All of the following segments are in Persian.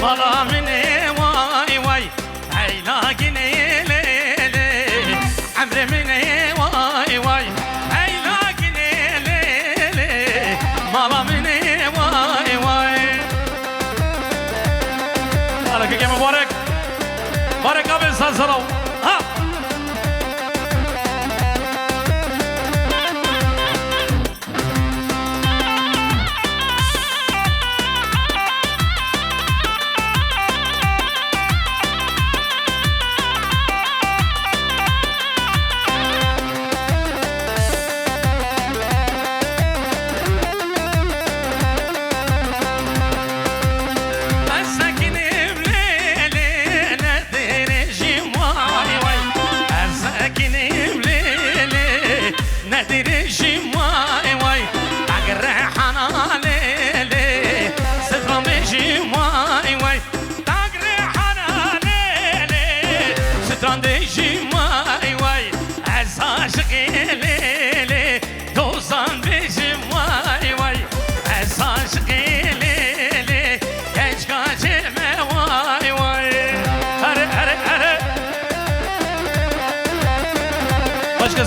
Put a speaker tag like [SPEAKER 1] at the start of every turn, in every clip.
[SPEAKER 1] مالا مني واي واي عيلاقني ليلي عمري مني واي واي عيلاقني ليلي مالا مني واي واي. عليك يا مبارك بارك ابن سلسلو ها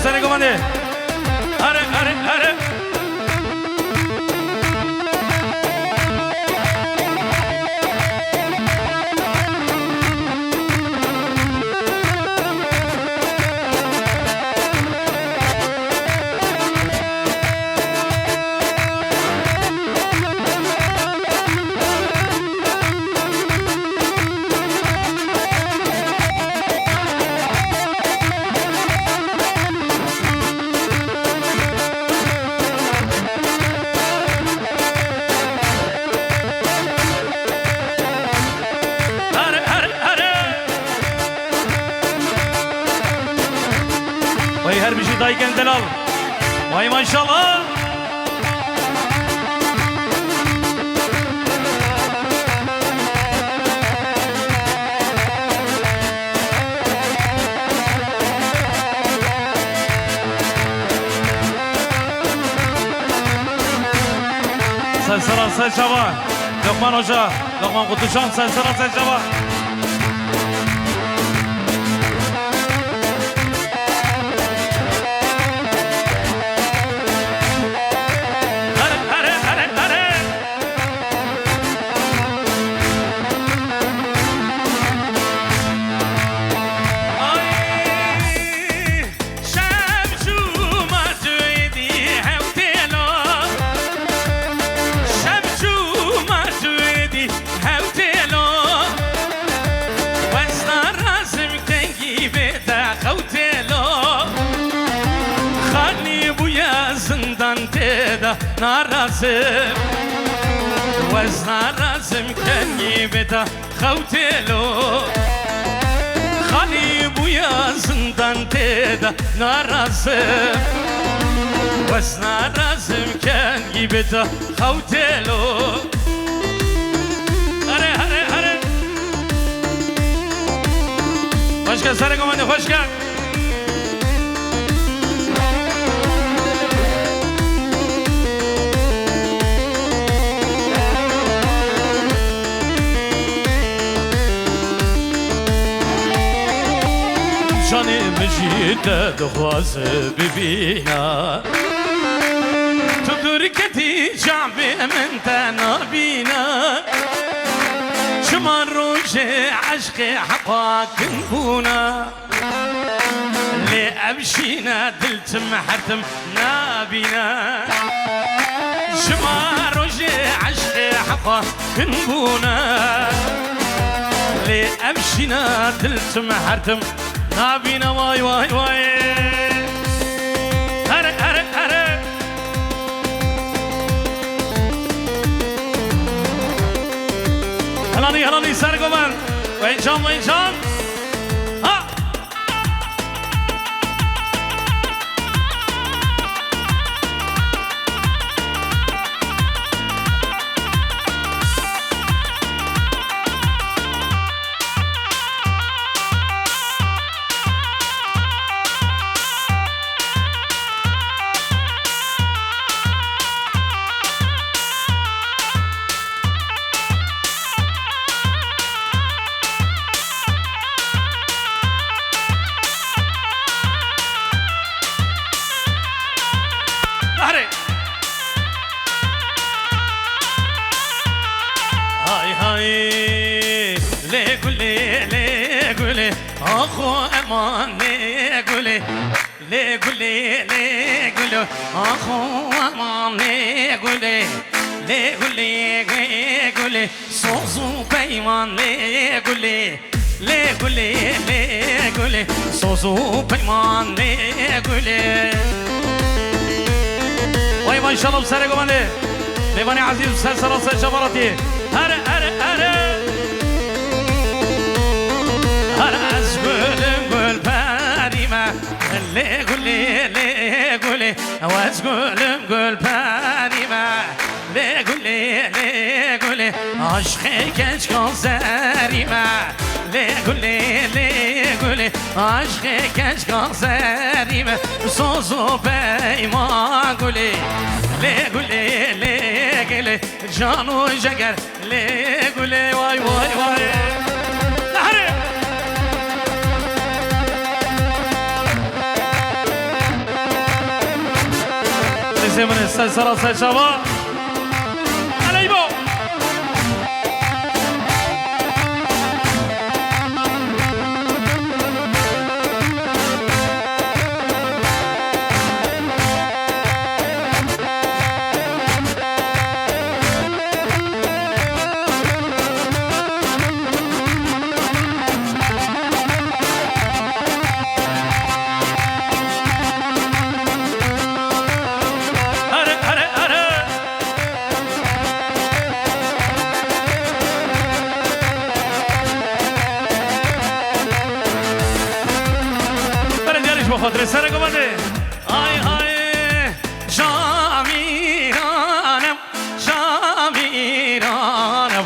[SPEAKER 1] Seni komandi. Hare hare hare. Her bir şey dayı kendinden al. Vay maşallah. Sen sıra sen çaba. Lokman Hoca, Lokman Kutuşan sen sıra sen çaba. نارازم وز نارازم کنی بدا خوتلو خالی بویا زندان تدا نارازم وز نارازم کنی بدا خوتلو هره هره هره خوش کن سر کمانده خوش کن مجيدة دخواز ببينا تدركتي جعبي من تنابينا شما روجي عشقي حقاك نبونا لي أبشينا دلتم حرتم نابينا شما روجي عشقي حقاك نبونا لي أبشينا دلتم حرتم نابينا واي واي واي هره هره هره هلاني هلاني سرقومن وين جام وين جام ها آخو امان گله گله گله آخو امان گله گله گله سوزو پیمان گله گله گله سوزو پیمان گله وای ما انشالله بسر گمانه لیوانی عزیز سر سراسر جبراتی هر از گل پریمه لی گلی و از گل پریمه لی گلی عشق کج کازریمه لی گلی عشق کج کازریمه سوزو پیمان گلی لی گلی جانو جگر لی گلی وای وای وای من السلسلة سيشابا عليبو خاطر سر گمانده آی آی شامیرانم شامیرانم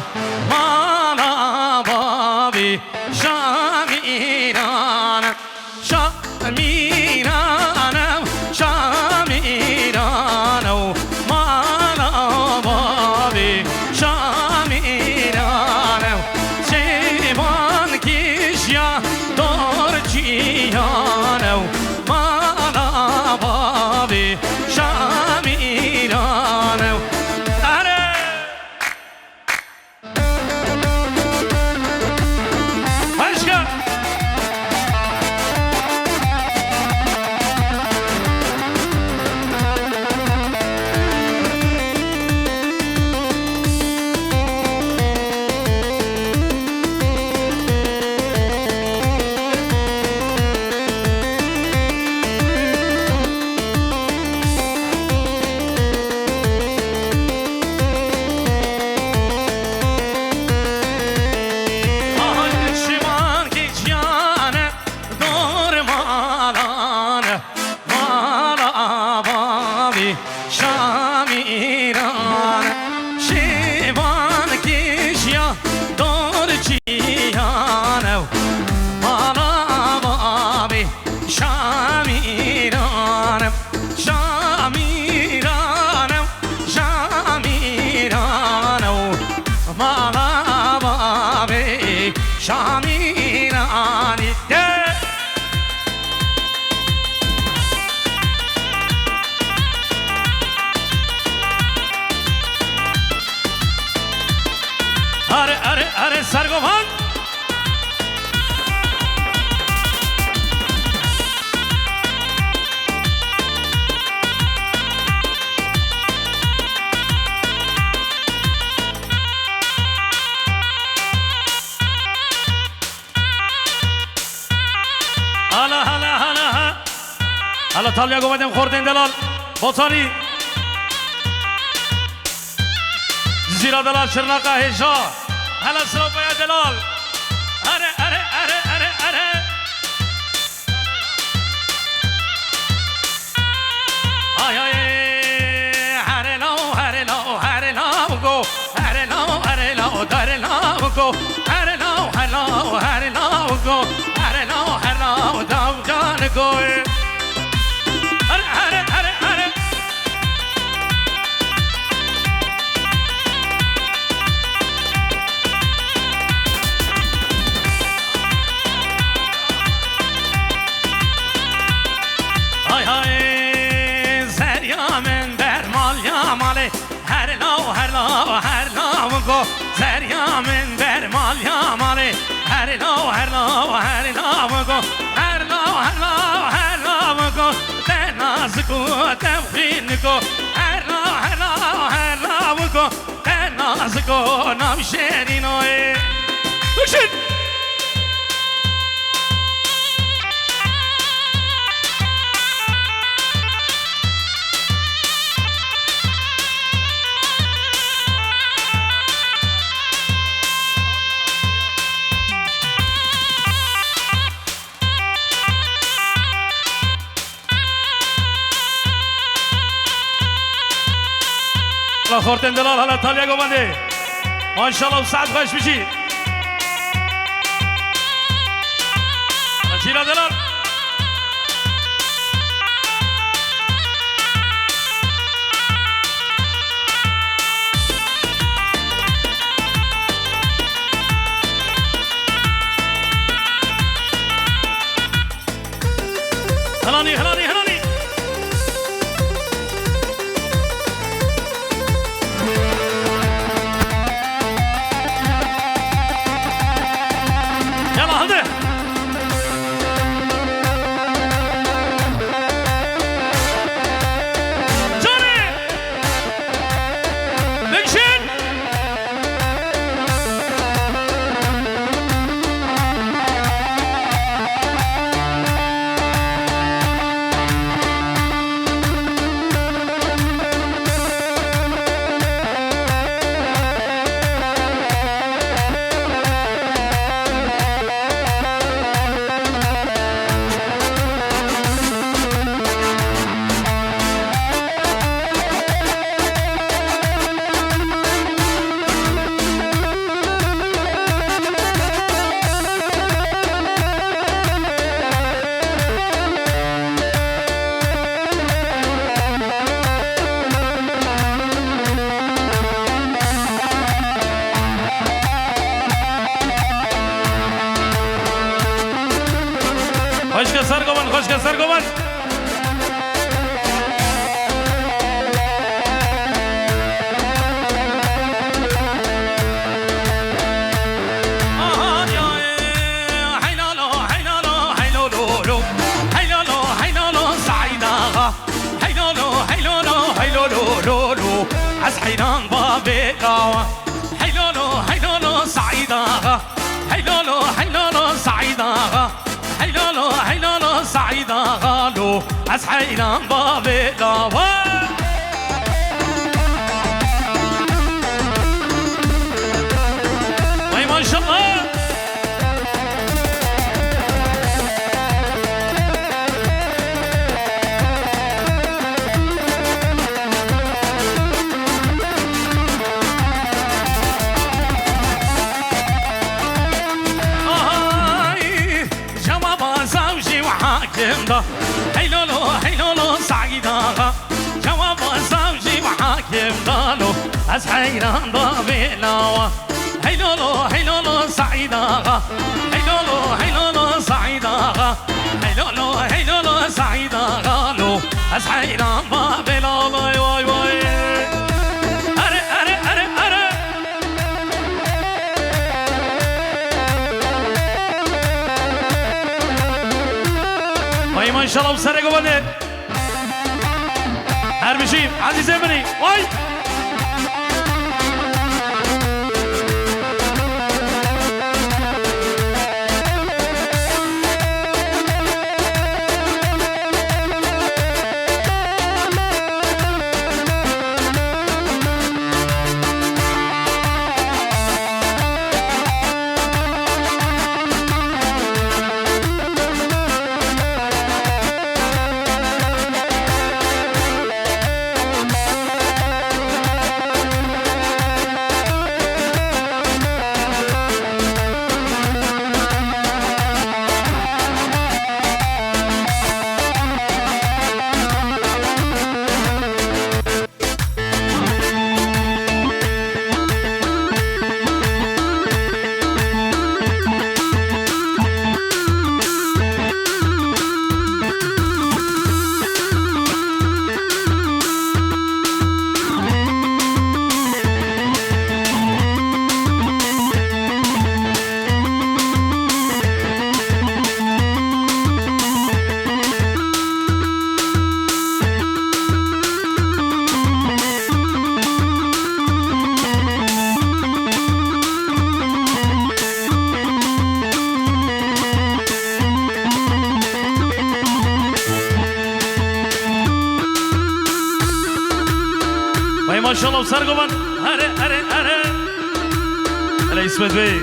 [SPEAKER 1] مالا بابی شامیرانم شامیرانم شامیرانم مالا بابی شامیرانم شیبان کشیا دورچیانم شامیرانی اره سرگوان حالا تالیا گومدیم خوردین دلال بطانی زیرا دلال شرناقه هیشا حالا سروپایا دلال اره آی آی هره لاو گو هره لاو گو هره لاو گو هره لاو داو جان گو زریا من بر مال یا ماله هر لا کو تمخین کو هلا هلا هلا بکو تناز کو نام شیرینوی بکشید خورتن دلال حالا تالیا گوانده ماشاءالله و سعد خوش بشی چیرا دلال هلانی هلانی هلانی خوش که سر گوان از حیران بابی داوا حیلولو حیلولو سعیدا حیلولو حیلولو سعیدا حیلولو حیلولو سعیدا غالو از حیران بابی داوا وای ماشاءالله حیلولو حیلولو سعیدا جواب زوجی و حاکم دالو از حیران بابی لاوا حیلولو حیلولو سعیدا حیلولو حیلولو سعیدا حیلولو حیلولو سعیدا غالو از حیران بابی لاوا وای وای اره اره اره اره وای ماشاءالله سر گوانه هر بشیم عزیزه منی وای ما شاء الله وسرقوا من هره هره هره هلا اسمت بي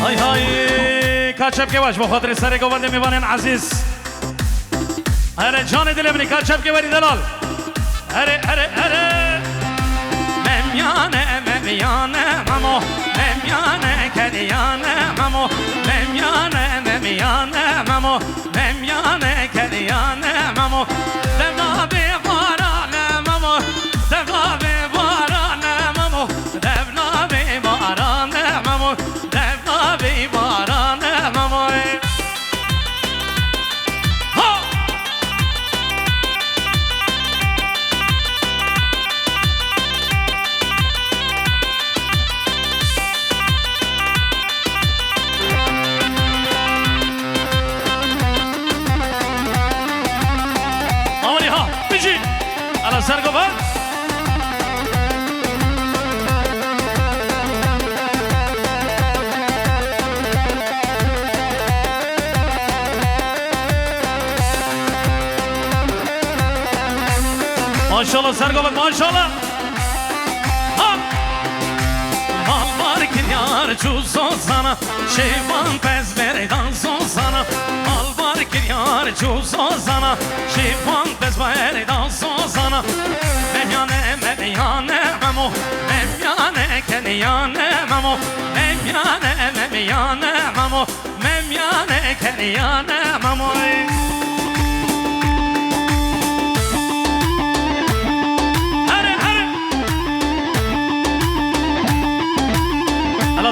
[SPEAKER 1] هاي هاي كاتشب که باش بخاطر سر گوانده میوانن عزیز هره جان دل ابنی کاتشب که بری دلال هره هره هره ممیانه مامو ممیانه کریانه مامو ممیانه مامو ممیانه کریانه مامو دبنا به بارانه مامو دبنا به بارانه مامو دبنا به بارانه مامو دبنا به بارانه مامو سرگو با ماشاءالله سرگو با ماشاءالله Alvar kiryar çuzon sana Şivan pez verdan son sana Alvar kiryar çuzon sana Şivan pez verdan son sana Memyane memo Memyane keniyane memo Memyane memo Memyane keniyane memo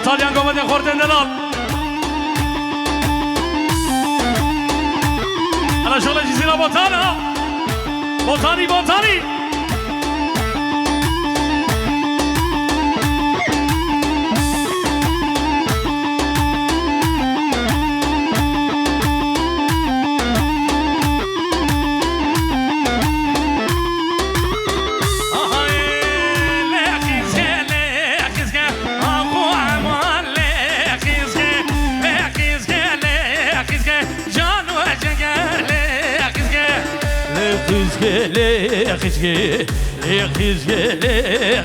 [SPEAKER 1] طاليان قومتين خوردين دلال على شغل جزيرة بوتانا بوتاني بوتاني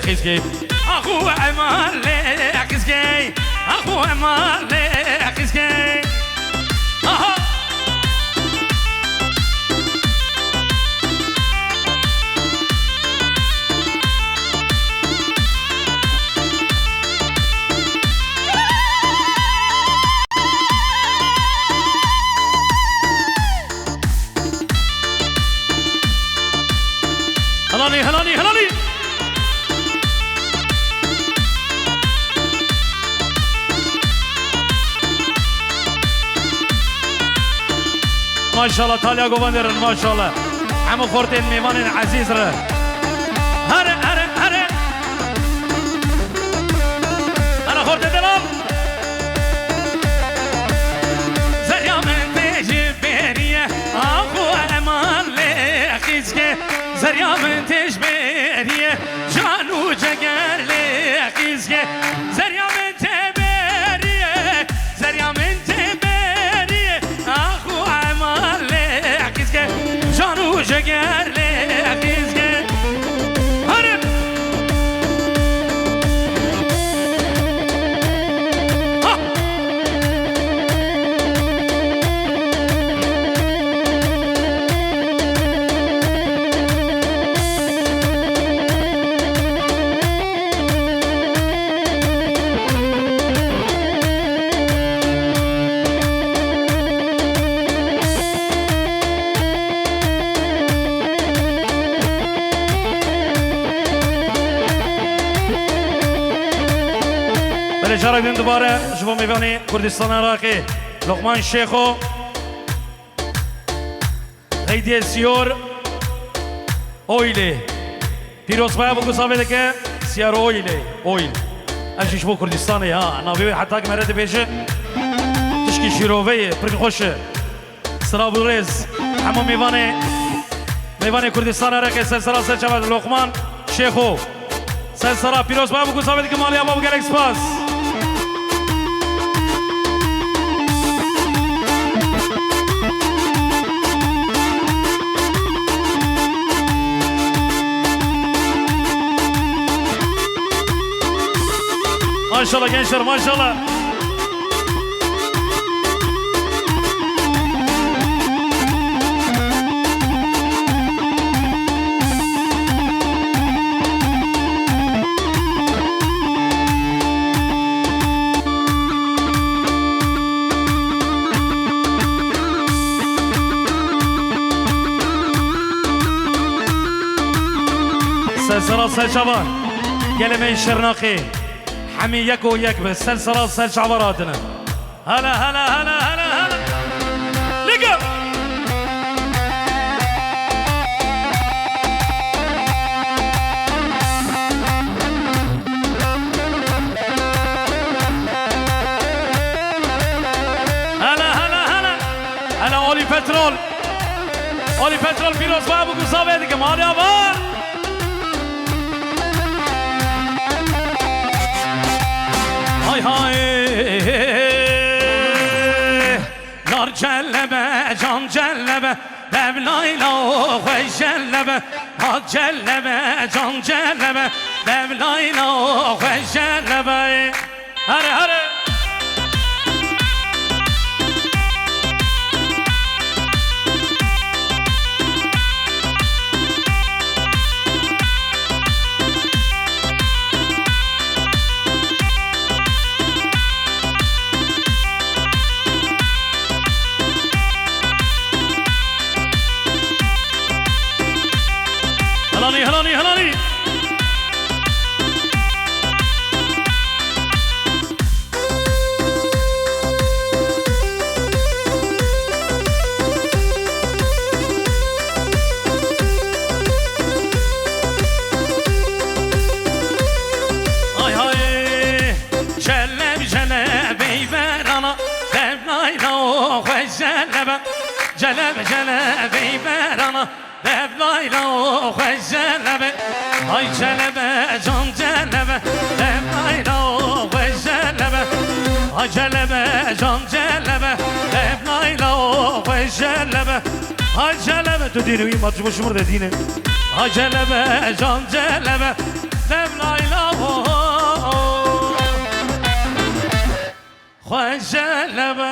[SPEAKER 1] خزقي أخو عمال خزقي أخو عمال خزقي هلاني ما شاء الله تاليا قواندر ما شاء الله عمو خورتين ميمان عزيز ره هره انا خورتين دلال زريا من تجبريه اخو امان لخيزكي زريا من تجبريه جانو جگر لخيزكي زريا من تبريه زريا من تبريه اخو امان لخيزكي جانو جگر لخيزكي هرب جارك دين دوباره شوفوا ميفاني كردستان العراقي لقمان شيخو هيدي سيور اويلي بيروس بايا بقول صافي که سيار اويلي اويل اجي شوفوا كردستاني ها نابي حتى كمرة بيجي تشكي شيروفي برك خوشه سلام رز همو ميفاني كردستان العراقي سلسلة سلسلة لقمان شيخو سلسلة بيروس بايا بقول صافي که مالي ابو گالكس باس maşallah gençler maşallah. سلسلة سلشعبان قلمي الشرناقي حميك وياك بس سلسلة سلشعبراتنا هلا هلا هلا هلا هلا لقى هلا هلا هلا هلا اولي بترول فيروز بابو قصابي ديك مالي ابار هاي هاي نار جلبه جان جلبه لبلایلا خوش جلبه ها جلبه جان جلبه لبلایلا خوش جلبه هره هره هلاني هاي هاي جلب جلبي برانا لبلايلا خوش جلبه جلب جلبي برانا لبلايلا خوش جلبه هاي جلبه جان جلبه لبلايلا خوش جلبه هاي جلبه جان جلبه لبلايلا خوش جلبه هاي جلبه تو دينوي ما تجيبوش مرده دينه هاي جلبه جان جلبه لبلايلا خوش جلبه